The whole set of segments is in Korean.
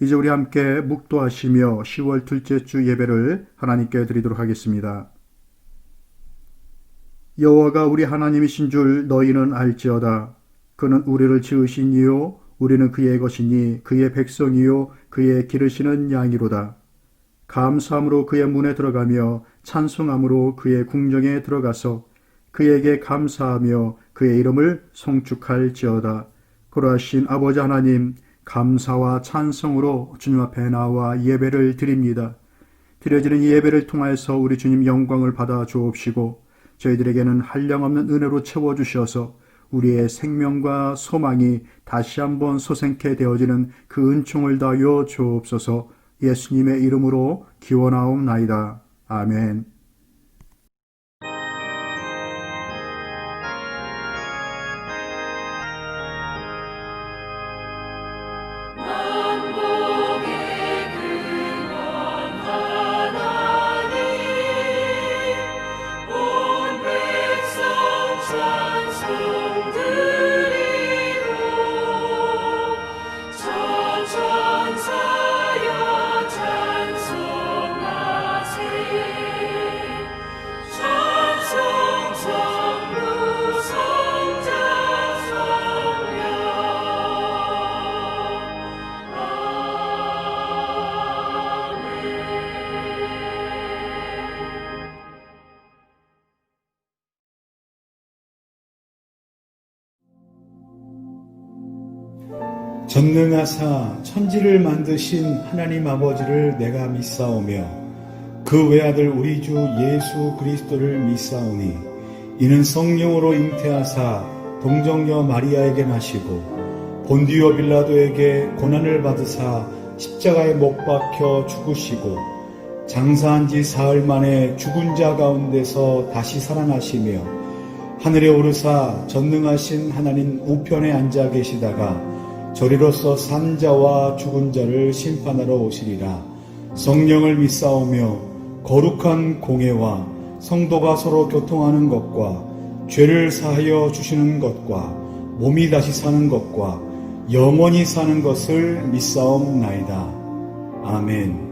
이제 우리 함께 묵도하시며 10월 둘째 주 예배를 하나님께 드리도록 하겠습니다. 여호와가 우리 하나님이신 줄 너희는 알지어다. 그는 우리를 지으신 이요 우리는 그의 것이니 그의 백성이요 그의 기르시는 양이로다. 감사함으로 그의 문에 들어가며 찬송함으로 그의 궁정에 들어가서 그에게 감사하며 그의 이름을 송축할지어다. 그러하신 아버지 하나님, 감사와 찬송으로 주님 앞에 나와 예배를 드립니다. 드려지는 이 예배를 통해서 우리 주님 영광을 받아 주옵시고 저희들에게는 한량없는 은혜로 채워주셔서 우리의 생명과 소망이 다시 한번 소생케 되어지는 그 은총을 다하여 주옵소서. 예수님의 이름으로 기원하옵나이다. 아멘. 전능하사 천지를 만드신 하나님 아버지를 내가 믿사오며 그 외아들 우리 주 예수 그리스도를 믿사오니 이는 성령으로 잉태하사 동정녀 마리아에게 나시고 본디오 빌라도에게 고난을 받으사 십자가에 못 박혀 죽으시고 장사한 지 사흘 만에 죽은 자 가운데서 다시 살아나시며 하늘에 오르사 전능하신 하나님 우편에 앉아 계시다가 저리로서 산 자와 죽은 자를 심판하러 오시리라. 성령을 믿사오며 거룩한 공회와 성도가 서로 교통하는 것과 죄를 사하여 주시는 것과 몸이 다시 사는 것과 영원히 사는 것을 믿사옵나이다. 아멘.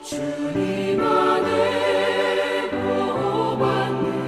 주님 안에 보호받는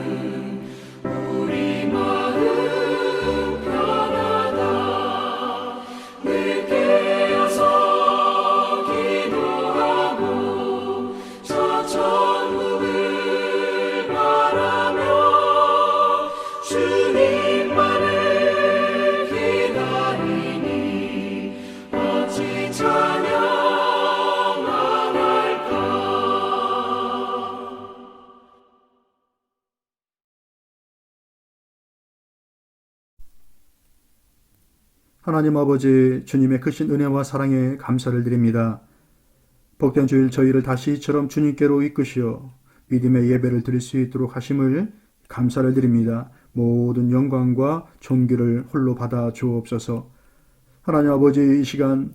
하나님 아버지, 주님의 크신 은혜와 사랑에 감사를 드립니다. 복된 주일 저희를 다시 이처럼 주님께로 이끄시어 믿음의 예배를 드릴 수 있도록 하심을 감사를 드립니다. 모든 영광과 존귀를 홀로 받아 주옵소서. 하나님 아버지, 이 시간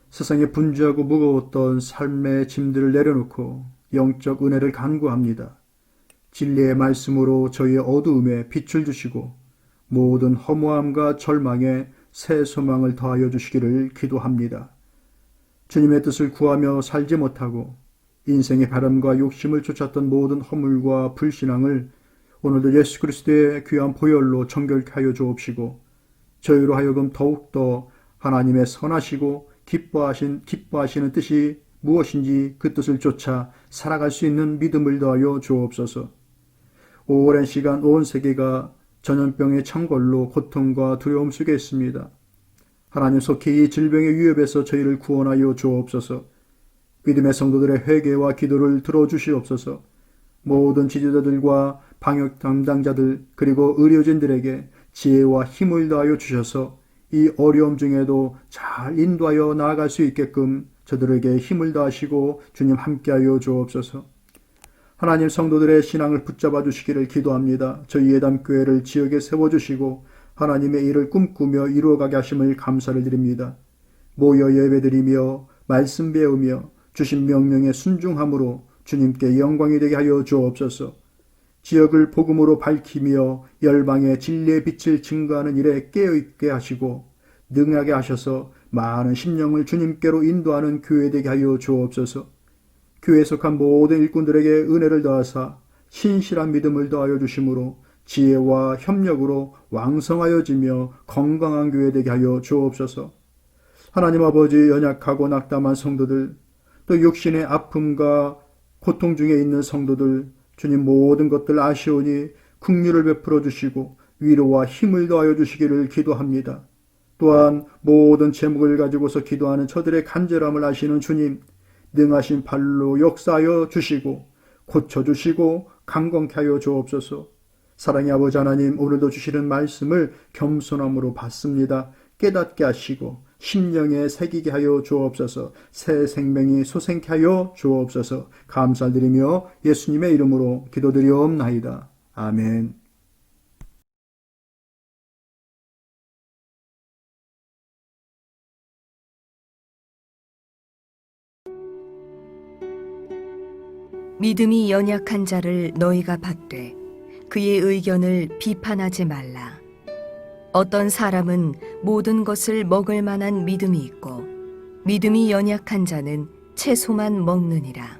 세상에 분주하고 무거웠던 삶의 짐들을 내려놓고 영적 은혜를 간구합니다. 진리의 말씀으로 저희의 어두움에 빛을 주시고 모든 허무함과 절망에 새 소망을 더하여 주시기를 기도합니다. 주님의 뜻을 구하며 살지 못하고 인생의 바람과 욕심을 쫓았던 모든 허물과 불신앙을 오늘도 예수 그리스도의 귀한 보혈로 정결케 하여 주옵시고 저희로 하여금 더욱더 하나님의 선하시고 기뻐하시는 뜻이 무엇인지 그 뜻을 쫓아 살아갈 수 있는 믿음을 더하여 주옵소서. 오랜 시간 온 세계가 전염병의 창궐로 고통과 두려움 속에 있습니다. 하나님 속히 이 질병의 위협에서 저희를 구원하여 주옵소서. 믿음의 성도들의 회개와 기도를 들어주시옵소서. 모든 지도자들과 방역 담당자들 그리고 의료진들에게 지혜와 힘을 더하여 주셔서 이 어려움 중에도 잘 인도하여 나아갈 수 있게끔 저들에게 힘을 더하시고 주님 함께하여 주옵소서. 하나님 성도들의 신앙을 붙잡아 주시기를 기도합니다. 저희 예담교회를 지역에 세워주시고 하나님의 일을 꿈꾸며 이루어가게 하심을 감사를 드립니다. 모여 예배드리며 말씀 배우며 주신 명령에 순종함으로 주님께 영광이 되게 하여 주옵소서. 지역을 복음으로 밝히며 열방의 진리의 빛을 증거하는 일에 깨어있게 하시고 능하게 하셔서 많은 심령을 주님께로 인도하는 교회 되게 하여 주옵소서. 교회에 속한 모든 일꾼들에게 은혜를 더하사 신실한 믿음을 더하여 주심으로 지혜와 협력으로 왕성하여지며 건강한 교회 되게 하여 주옵소서. 하나님 아버지, 연약하고 낙담한 성도들, 또 육신의 아픔과 고통 중에 있는 성도들, 주님 모든 것들 아시오니 긍휼을 베풀어 주시고 위로와 힘을 더하여 주시기를 기도합니다. 또한 모든 제목을 가지고서 기도하는 저들의 간절함을 아시는 주님, 능하신 발로 역사하여 주시고 고쳐주시고 강건케 하여 주옵소서. 사랑의 아버지 하나님, 오늘도 주시는 말씀을 겸손함으로 받습니다. 깨닫게 하시고 심령에 새기게 하여 주옵소서. 새 생명이 솟생케 하여 주옵소서. 감사드리며 예수님의 이름으로 기도드리옵나이다. 아멘. 믿음이 연약한 자를 너희가 받되 그의 의견을 비판하지 말라. 어떤 사람은 모든 것을 먹을 만한 믿음이 있고 믿음이 연약한 자는 채소만 먹느니라.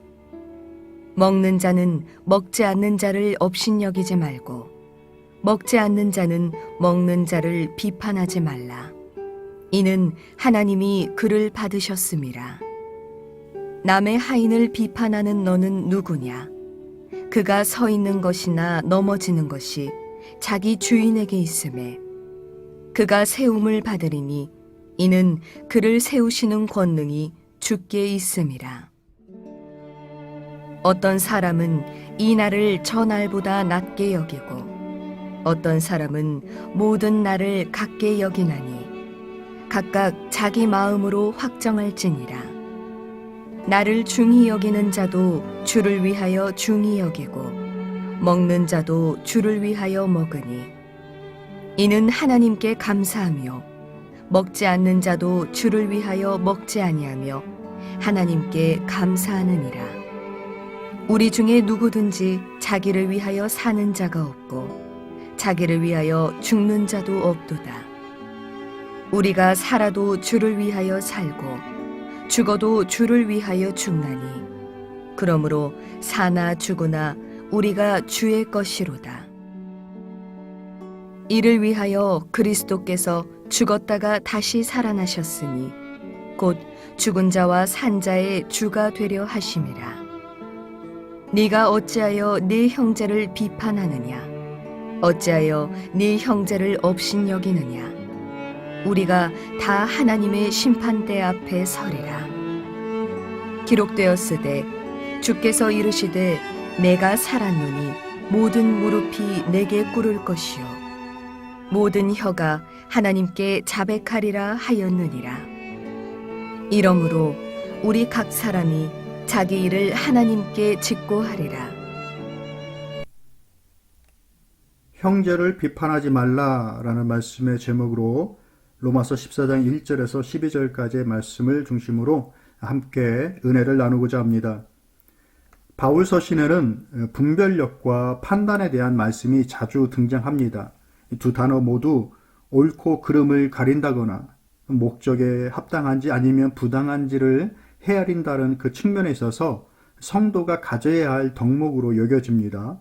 먹는 자는 먹지 않는 자를 업신여기지 말고 먹지 않는 자는 먹는 자를 비판하지 말라. 이는 하나님이 그를 받으셨음이라. 남의 하인을 비판하는 너는 누구냐? 그가 서 있는 것이나 넘어지는 것이 자기 주인에게 있음에 그가 세움을 받으리니 이는 그를 세우시는 권능이 주께 있음이라. 어떤 사람은 이 날을 저 날보다 낮게 여기고 어떤 사람은 모든 날을 같게 여기나니 각각 자기 마음으로 확정할지니라. 나를 중히 여기는 자도 주를 위하여 중히 여기고 먹는 자도 주를 위하여 먹으니 이는 하나님께 감사하며 먹지 않는 자도 주를 위하여 먹지 아니하며 하나님께 감사하느니라. 우리 중에 누구든지 자기를 위하여 사는 자가 없고 자기를 위하여 죽는 자도 없도다. 우리가 살아도 주를 위하여 살고 죽어도 주를 위하여 죽나니 그러므로 사나 죽으나 우리가 주의 것이로다. 이를 위하여 그리스도께서 죽었다가 다시 살아나셨으니 곧 죽은 자와 산 자의 주가 되려 하심이라. 네가 어찌하여 네 형제를 비판하느냐? 어찌하여 네 형제를 업신여기느냐? 우리가 다 하나님의 심판대 앞에 서리라. 기록되었으되 주께서 이르시되 내가 살았노니 모든 무릎이 내게 꿇을 것이요 모든 혀가 하나님께 자백하리라 하였느니라. 이러므로 우리 각 사람이 자기 일을 하나님께 직고하리라. 형제를 비판하지 말라라는 말씀의 제목으로 로마서 14장 1절에서 12절까지의 말씀을 중심으로 함께 은혜를 나누고자 합니다. 바울 서신에는 분별력과 판단에 대한 말씀이 자주 등장합니다. 이 두 단어 모두 옳고 그름을 가린다거나 목적에 합당한지 아니면 부당한지를 헤아린다는 그 측면에 있어서 성도가 가져야 할 덕목으로 여겨집니다.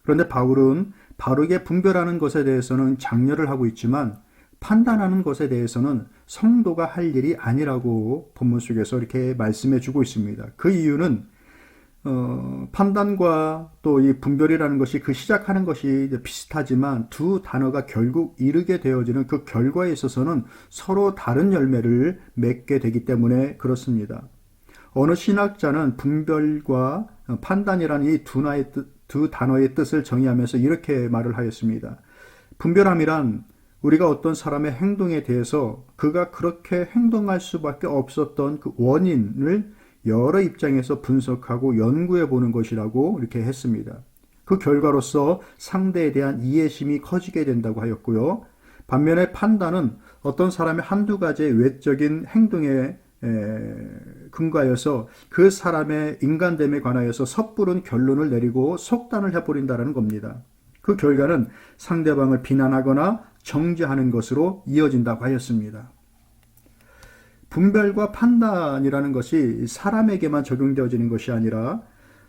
그런데 바울은 바르게 분별하는 것에 대해서는 장려를 하고 있지만 판단하는 것에 대해서는 성도가 할 일이 아니라고 본문 속에서 이렇게 말씀해 주고 있습니다. 그 이유는 판단과 또 이 분별이라는 것이 그 시작하는 것이 비슷하지만 두 단어가 결국 이르게 되어지는 그 결과에 있어서는 서로 다른 열매를 맺게 되기 때문에 그렇습니다. 어느 신학자는 분별과 판단이라는 이 두 단어의 뜻을 정의하면서 이렇게 말을 하였습니다. 분별함이란 우리가 어떤 사람의 행동에 대해서 그가 그렇게 행동할 수밖에 없었던 그 원인을 여러 입장에서 분석하고 연구해 보는 것이라고 이렇게 했습니다. 그 결과로서 상대에 대한 이해심이 커지게 된다고 하였고요. 반면에 판단은 어떤 사람의 한두 가지의 외적인 행동에 근거하여서 그 사람의 인간됨에 관하여서 섣부른 결론을 내리고 속단을 해버린다는 겁니다. 그 결과는 상대방을 비난하거나 정죄하는 것으로 이어진다고 하였습니다. 분별과 판단이라는 것이 사람에게만 적용되어지는 것이 아니라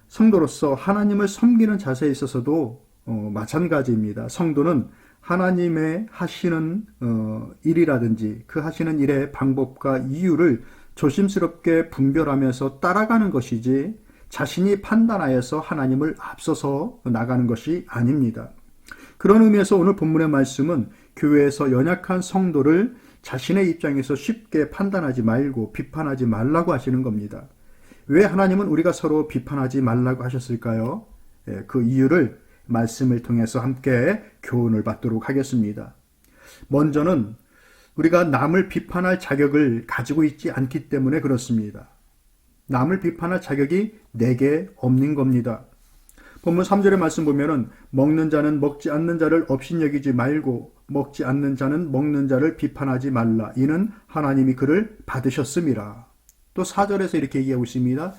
성도로서 하나님을 섬기는 자세에 있어서도 마찬가지입니다. 성도는 하나님의 하시는 일이라든지 그 하시는 일의 방법과 이유를 조심스럽게 분별하면서 따라가는 것이지 자신이 판단하여서 하나님을 앞서서 나가는 것이 아닙니다. 그런 의미에서 오늘 본문의 말씀은 교회에서 연약한 성도를 자신의 입장에서 쉽게 판단하지 말고 비판하지 말라고 하시는 겁니다. 왜 하나님은 우리가 서로 비판하지 말라고 하셨을까요? 그 이유를 말씀을 통해서 함께 교훈을 받도록 하겠습니다. 먼저는 우리가 남을 비판할 자격을 가지고 있지 않기 때문에 그렇습니다. 남을 비판할 자격이 내게 없는 겁니다. 본문 3절의 말씀 보면은 먹는 자는 먹지 않는 자를 업신여기지 말고 먹지 않는 자는 먹는 자를 비판하지 말라. 이는 하나님이 그를 받으셨음이라. 또 4절에서 이렇게 얘기하고 있습니다.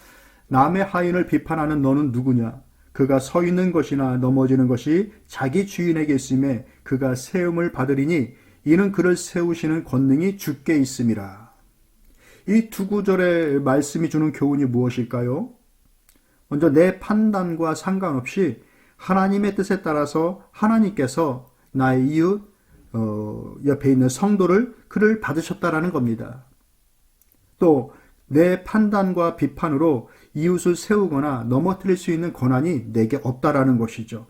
남의 하인을 비판하는 너는 누구냐? 그가 서 있는 것이나 넘어지는 것이 자기 주인에게 있음에 그가 세움을 받으리니 이는 그를 세우시는 권능이 주께 있음이라. 이 두 구절의 말씀이 주는 교훈이 무엇일까요? 먼저 내 판단과 상관없이 하나님의 뜻에 따라서 하나님께서 나의 이웃 옆에 있는 성도를 그를 받으셨다라는 겁니다. 또 내 판단과 비판으로 이웃을 세우거나 넘어뜨릴 수 있는 권한이 내게 없다라는 것이죠.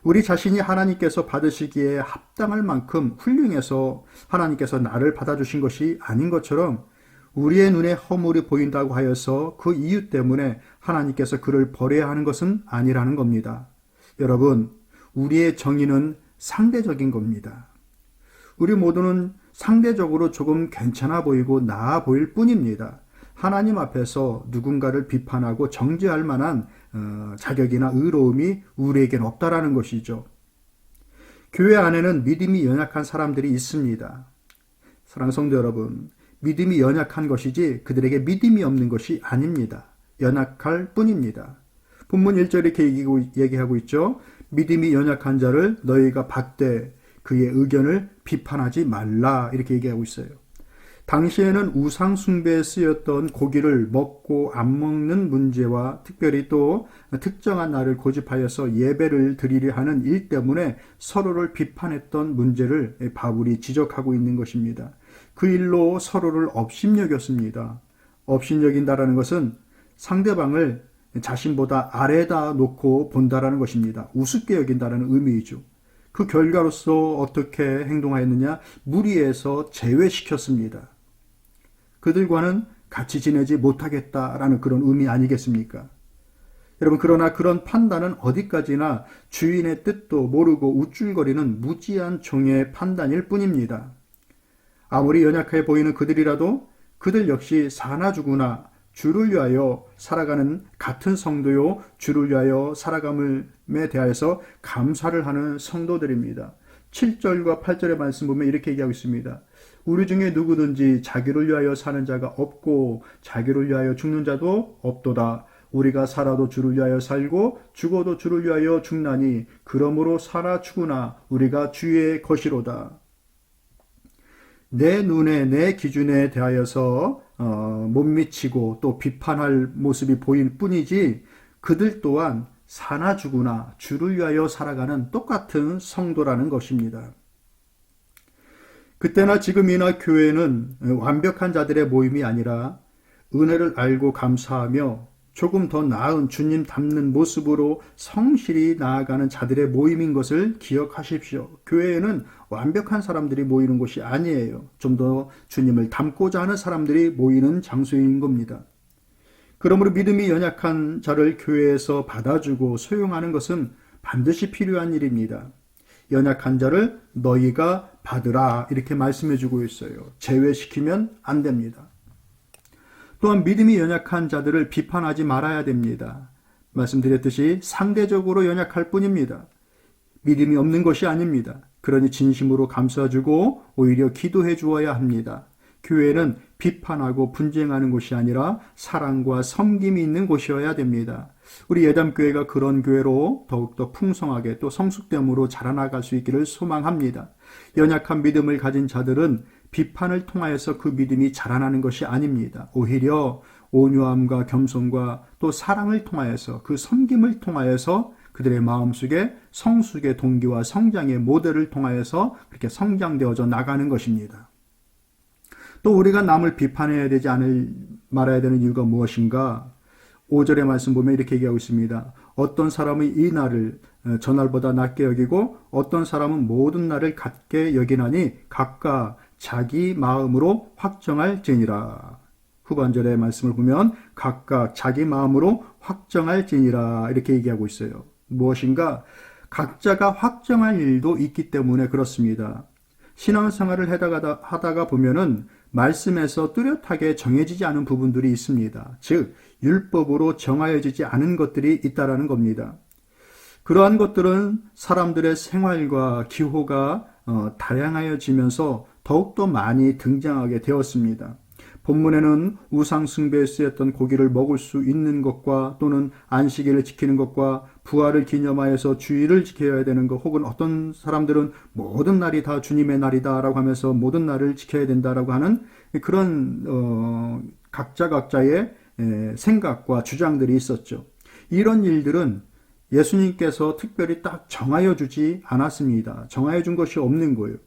우리 자신이 하나님께서 받으시기에 합당할 만큼 훌륭해서 하나님께서 나를 받아주신 것이 아닌 것처럼 우리의 눈에 허물이 보인다고 하여서 그 이유 때문에 하나님께서 그를 버려야 하는 것은 아니라는 겁니다. 여러분, 우리의 정의는 상대적인 겁니다. 우리 모두는 상대적으로 조금 괜찮아 보이고 나아 보일 뿐입니다. 하나님 앞에서 누군가를 비판하고 정죄할 만한 자격이나 의로움이 우리에겐 없다라는 것이죠. 교회 안에는 믿음이 연약한 사람들이 있습니다. 사랑하는 성도 여러분, 믿음이 연약한 것이지 그들에게 믿음이 없는 것이 아닙니다. 연약할 뿐입니다. 본문 1절에 이렇게 얘기하고 있죠. 믿음이 연약한 자를 너희가 받되 그의 의견을 비판하지 말라 이렇게 얘기하고 있어요. 당시에는 우상 숭배에 쓰였던 고기를 먹고 안 먹는 문제와 특별히 또 특정한 날을 고집하여서 예배를 드리려 하는 일 때문에 서로를 비판했던 문제를 바울이 지적하고 있는 것입니다. 그 일로 서로를 업신여겼습니다. 업신여긴다라는 것은 상대방을 자신보다 아래다 놓고 본다라는 것입니다. 우습게 여긴다라는 의미이죠. 그 결과로서 어떻게 행동하였느냐? 무리에서 제외시켰습니다. 그들과는 같이 지내지 못하겠다라는 그런 의미 아니겠습니까? 여러분, 그러나 그런 판단은 어디까지나 주인의 뜻도 모르고 우쭐거리는 무지한 종의 판단일 뿐입니다. 아무리 연약해 보이는 그들이라도 그들 역시 사나 죽으나 주를 위하여 살아가는 같은 성도요, 주를 위하여 살아감에 대하여서 감사를 하는 성도들입니다. 7절과 8절의 말씀 보면 이렇게 얘기하고 있습니다. 우리 중에 누구든지 자기를 위하여 사는 자가 없고 자기를 위하여 죽는 자도 없도다. 우리가 살아도 주를 위하여 살고 죽어도 주를 위하여 죽나니 그러므로 살아 죽으나 우리가 주의 것이로다. 내 눈에 내 기준에 대하여서 못 미치고 또 비판할 모습이 보일 뿐이지 그들 또한 사나 죽으나 주를 위하여 살아가는 똑같은 성도라는 것입니다. 그때나 지금이나 교회는 완벽한 자들의 모임이 아니라 은혜를 알고 감사하며 조금 더 나은 주님 닮는 모습으로 성실히 나아가는 자들의 모임인 것을 기억하십시오. 교회에는 완벽한 사람들이 모이는 곳이 아니에요. 좀 더 주님을 닮고자 하는 사람들이 모이는 장소인 겁니다. 그러므로 믿음이 연약한 자를 교회에서 받아주고 소용하는 것은 반드시 필요한 일입니다. 연약한 자를 너희가 받으라 이렇게 말씀해주고 있어요. 제외시키면 안 됩니다. 또한 믿음이 연약한 자들을 비판하지 말아야 됩니다. 말씀드렸듯이 상대적으로 연약할 뿐입니다. 믿음이 없는 것이 아닙니다. 그러니 진심으로 감싸주고 오히려 기도해 주어야 합니다. 교회는 비판하고 분쟁하는 곳이 아니라 사랑과 섬김이 있는 곳이어야 됩니다. 우리 예담교회가 그런 교회로 더욱더 풍성하게 또 성숙됨으로 자라나갈 수 있기를 소망합니다. 연약한 믿음을 가진 자들은 비판을 통하여서 그 믿음이 자라나는 것이 아닙니다. 오히려 온유함과 겸손과 또 사랑을 통하여서 그 섬김을 통하여서 그들의 마음속에 성숙의 동기와 성장의 모델을 통하여서 그렇게 성장되어져 나가는 것입니다. 또 우리가 남을 비판해야 되지 말아야 되는 이유가 무엇인가? 5절의 말씀 보면 이렇게 얘기하고 있습니다. 어떤 사람은 이 날을 전날보다 낮게 여기고 어떤 사람은 모든 날을 같게 여기나니 각각 자기 마음으로 확정할지니라. 후반절의 말씀을 보면 각각 자기 마음으로 확정할지니라 이렇게 얘기하고 있어요. 무엇인가? 각자가 확정할 일도 있기 때문에 그렇습니다. 신앙생활을 하다가 보면은 말씀에서 뚜렷하게 정해지지 않은 부분들이 있습니다. 즉 율법으로 정하여지지 않은 것들이 있다라는 겁니다. 그러한 것들은 사람들의 생활과 기호가 다양해지면서 더욱더 많이 등장하게 되었습니다. 본문에는 우상 숭배에 쓰였던 고기를 먹을 수 있는 것과 또는 안식일을 지키는 것과 부활을 기념하여서 주일을 지켜야 되는 것, 혹은 어떤 사람들은 모든 날이 다 주님의 날이다라고 하면서 모든 날을 지켜야 된다라고 하는 그런 각자의 생각과 주장들이 있었죠. 이런 일들은 예수님께서 특별히 딱 정하여 주지 않았습니다. 정하여 준 것이 없는 거예요.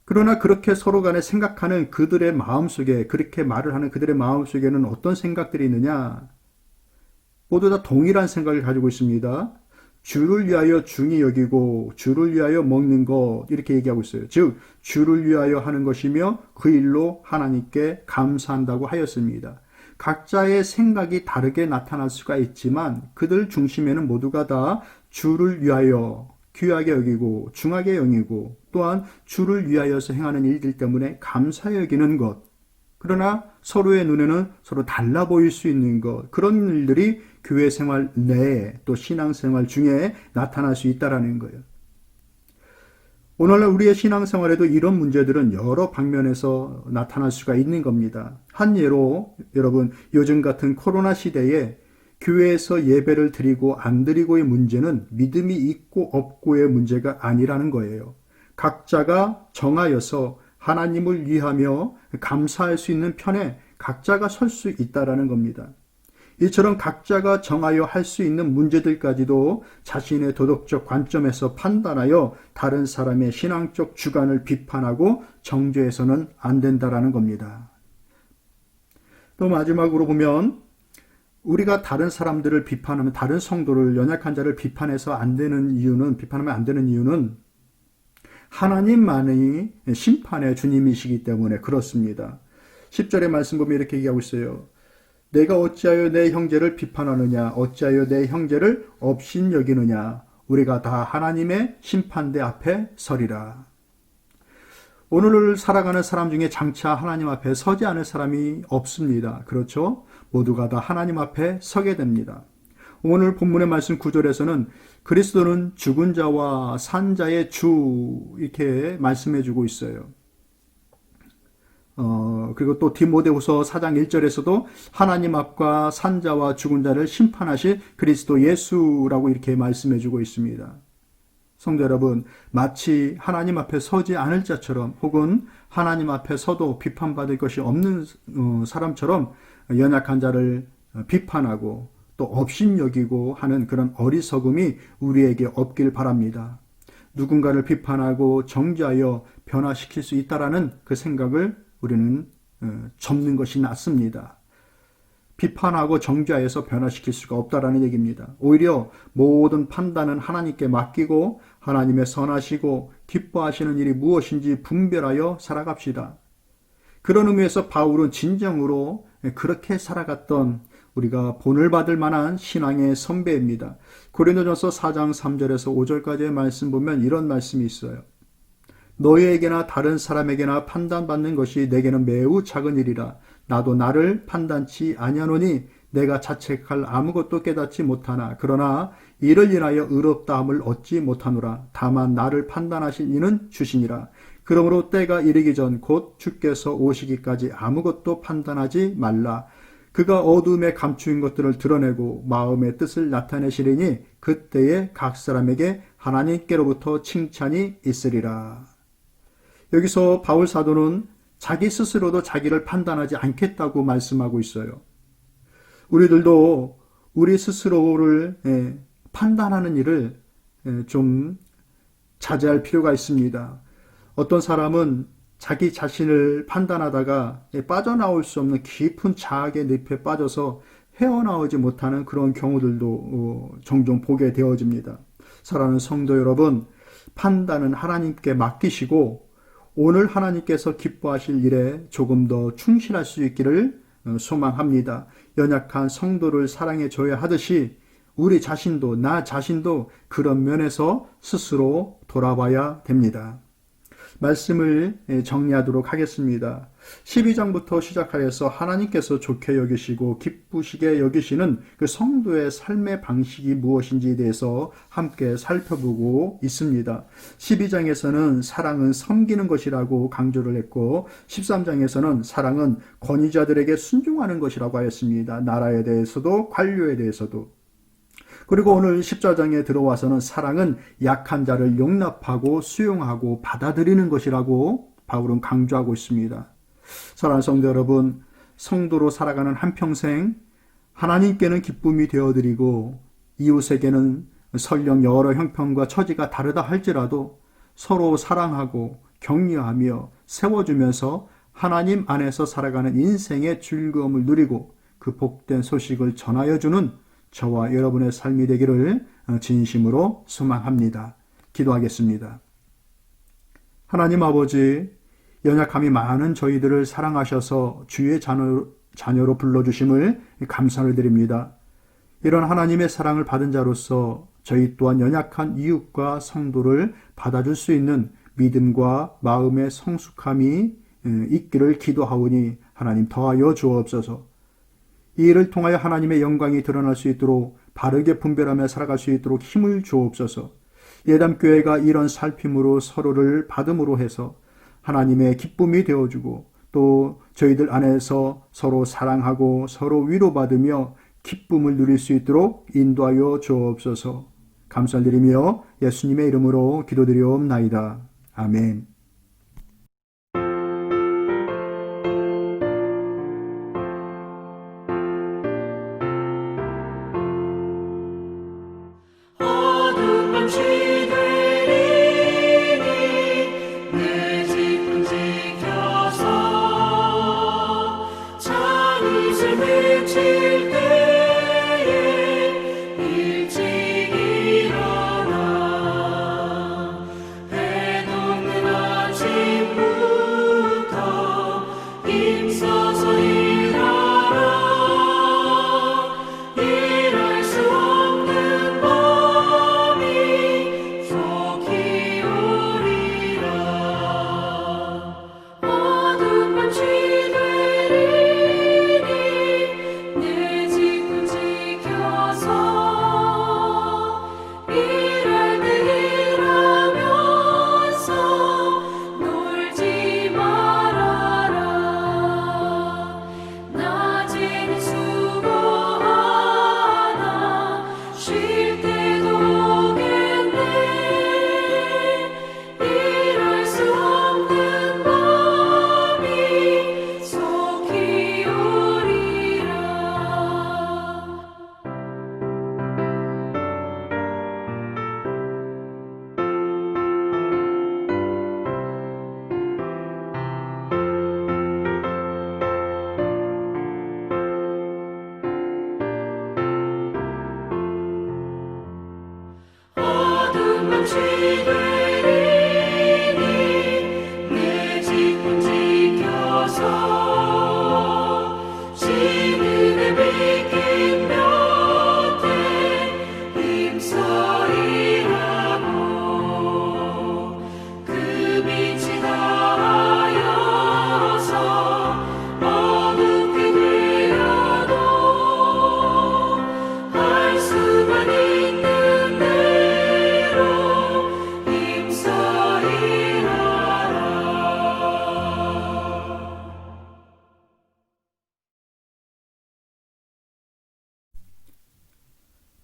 그러나 그렇게 서로 간에 생각하는 그들의 마음속에, 그렇게 말을 하는 그들의 마음속에는 어떤 생각들이 있느냐? 모두 다 동일한 생각을 가지고 있습니다. 주를 위하여 중히 여기고 주를 위하여 먹는 것 이렇게 얘기하고 있어요. 즉 주를 위하여 하는 것이며 그 일로 하나님께 감사한다고 하였습니다. 각자의 생각이 다르게 나타날 수가 있지만 그들 중심에는 모두가 다 주를 위하여 귀하게 여기고 중하게 여기고 또한 주를 위하여서 행하는 일들 때문에 감사히 여기는 것. 그러나 서로의 눈에는 서로 달라 보일 수 있는 것. 그런 일들이 교회 생활 내에 또 신앙생활 중에 나타날 수 있다는 거예요. 오늘날 우리의 신앙생활에도 이런 문제들은 여러 방면에서 나타날 수가 있는 겁니다. 한 예로 여러분 요즘 같은 코로나 시대에 교회에서 예배를 드리고 안 드리고의 문제는 믿음이 있고 없고의 문제가 아니라는 거예요. 각자가 정하여서 하나님을 위하며 감사할 수 있는 편에 각자가 설 수 있다라는 겁니다. 이처럼 각자가 정하여 할 수 있는 문제들까지도 자신의 도덕적 관점에서 판단하여 다른 사람의 신앙적 주관을 비판하고 정죄해서는 안 된다라는 겁니다. 또 마지막으로 보면 우리가 다른 사람들을 비판하면 다른 성도를 연약한 자를 비판하면 안 되는 이유는 하나님만이 심판의 주님이시기 때문에 그렇습니다. 10절의 말씀 보면 이렇게 얘기하고 있어요. 내가 어찌하여 내 형제를 비판하느냐, 어찌하여 내 형제를 업신여기느냐, 우리가 다 하나님의 심판대 앞에 서리라. 오늘을 살아가는 사람 중에 장차 하나님 앞에 서지 않을 사람이 없습니다. 그렇죠? 모두가 다 하나님 앞에 서게 됩니다. 오늘 본문의 말씀 9절에서는 그리스도는 죽은 자와 산 자의 주 이렇게 말씀해 주고 있어요. 그리고 또 디모데후서 4장 1절에서도 하나님 앞과 산 자와 죽은 자를 심판하실 그리스도 예수라고 이렇게 말씀해 주고 있습니다. 성도 여러분, 마치 하나님 앞에 서지 않을 자처럼 혹은 하나님 앞에 서도 비판받을 것이 없는 사람처럼 연약한 자를 비판하고 또 업신여기고 하는 그런 어리석음이 우리에게 없길 바랍니다. 누군가를 비판하고 정죄하여 변화시킬 수 있다라는 그 생각을 우리는 접는 것이 낫습니다. 비판하고 정죄하여서 변화시킬 수가 없다라는 얘기입니다. 오히려 모든 판단은 하나님께 맡기고 하나님의 선하시고 기뻐하시는 일이 무엇인지 분별하여 살아갑시다. 그런 의미에서 바울은 진정으로 그렇게 살아갔던 우리가 본을 받을 만한 신앙의 선배입니다. 고린도전서 4장 3절에서 5절까지의 말씀 보면 이런 말씀이 있어요. 너희에게나 다른 사람에게나 판단받는 것이 내게는 매우 작은 일이라. 나도 나를 판단치 아니하노니 내가 자책할 아무것도 깨닫지 못하나 그러나 이를 인하여 의롭다함을 얻지 못하노라. 다만 나를 판단하실 이는 주시니라. 그러므로 때가 이르기 전 곧 주께서 오시기까지 아무것도 판단하지 말라. 그가 어두움에 감추인 것들을 드러내고 마음의 뜻을 나타내시리니 그때에 각 사람에게 하나님께로부터 칭찬이 있으리라. 여기서 바울 사도는 자기 스스로도 자기를 판단하지 않겠다고 말씀하고 있어요. 우리들도 우리 스스로를 판단하는 일을 좀 자제할 필요가 있습니다. 어떤 사람은 자기 자신을 판단하다가 빠져나올 수 없는 깊은 자학의 늪에 빠져서 헤어나오지 못하는 그런 경우들도 종종 보게 되어집니다. 사랑하는 성도 여러분, 판단은 하나님께 맡기시고 오늘 하나님께서 기뻐하실 일에 조금 더 충실할 수 있기를 소망합니다. 연약한 성도를 사랑해 줘야 하듯이 우리 자신도 나 자신도 그런 면에서 스스로 돌아봐야 됩니다. 말씀을 정리하도록 하겠습니다. 12장부터 시작하여서 하나님께서 좋게 여기시고 기쁘시게 여기시는 그 성도의 삶의 방식이 무엇인지에 대해서 함께 살펴보고 있습니다. 12장에서는 사랑은 섬기는 것이라고 강조를 했고 13장에서는 사랑은 권위자들에게 순종하는 것이라고 하였습니다. 나라에 대해서도 관료에 대해서도. 그리고 오늘 14장에 들어와서는 사랑은 약한 자를 용납하고 수용하고 받아들이는 것이라고 바울은 강조하고 있습니다. 사랑하는 성도 여러분, 성도로 살아가는 한평생 하나님께는 기쁨이 되어드리고 이웃에게는 설령 여러 형편과 처지가 다르다 할지라도 서로 사랑하고 격려하며 세워주면서 하나님 안에서 살아가는 인생의 즐거움을 누리고 그 복된 소식을 전하여주는 저와 여러분의 삶이 되기를 진심으로 소망합니다. 기도하겠습니다. 하나님 아버지, 연약함이 많은 저희들을 사랑하셔서 주의 자녀로 불러주심을 감사를 드립니다. 이런 하나님의 사랑을 받은 자로서 저희 또한 연약한 이웃과 성도를 받아줄 수 있는 믿음과 마음의 성숙함이 있기를 기도하오니 하나님 더하여 주옵소서. 이 일을 통하여 하나님의 영광이 드러날 수 있도록 바르게 분별하며 살아갈 수 있도록 힘을 주옵소서. 예담교회가 이런 살핌으로 서로를 받음으로 해서 하나님의 기쁨이 되어주고 또 저희들 안에서 서로 사랑하고 서로 위로받으며 기쁨을 누릴 수 있도록 인도하여 주옵소서. 감사드리며 예수님의 이름으로 기도드리옵나이다. 아멘. 일찍 일어나 해돋는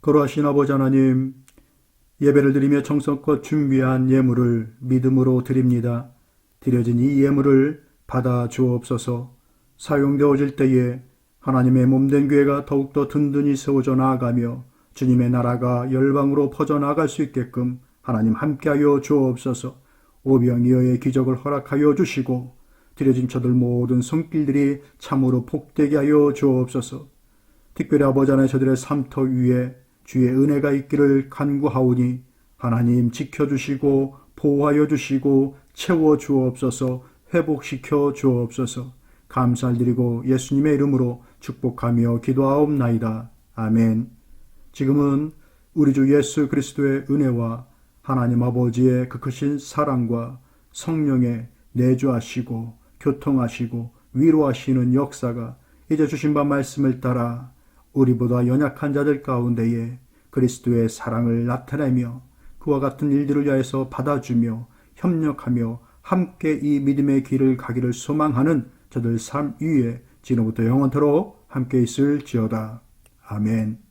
거룩하신 아버지 하나님, 예배를 드리며 정성껏 준비한 예물을 믿음으로 드립니다. 드려진 이 예물을 받아 주옵소서. 사용되어질 때에 하나님의 몸된 교회가 더욱더 든든히 세워져 나아가며 주님의 나라가 열방으로 퍼져나갈 수 있게끔 하나님 함께하여 주옵소서. 오병이어의 기적을 허락하여 주시고 드려진 저들 모든 손길들이 참으로 복되게 하여 주옵소서. 특별히 아버지 하나님 저들의 삶터 위에 주의 은혜가 있기를 간구하오니 하나님 지켜주시고 보호하여 주시고 채워 주옵소서. 회복시켜 주옵소서. 감사를 드리고 예수님의 이름으로 축복하며 기도하옵나이다. 아멘. 지금은 우리 주 예수 그리스도의 은혜와 하나님 아버지의 그 크신 사랑과 성령의 내주하시고 교통하시고 위로하시는 역사가 이제 주신 바 말씀을 따라 우리보다 연약한 자들 가운데에 그리스도의 사랑을 나타내며 그와 같은 일들을 위하여서 받아주며 협력하며 함께 이 믿음의 길을 가기를 소망하는 저들 삶 위에 지금부터 영원토록 함께 있을지어다. 아멘.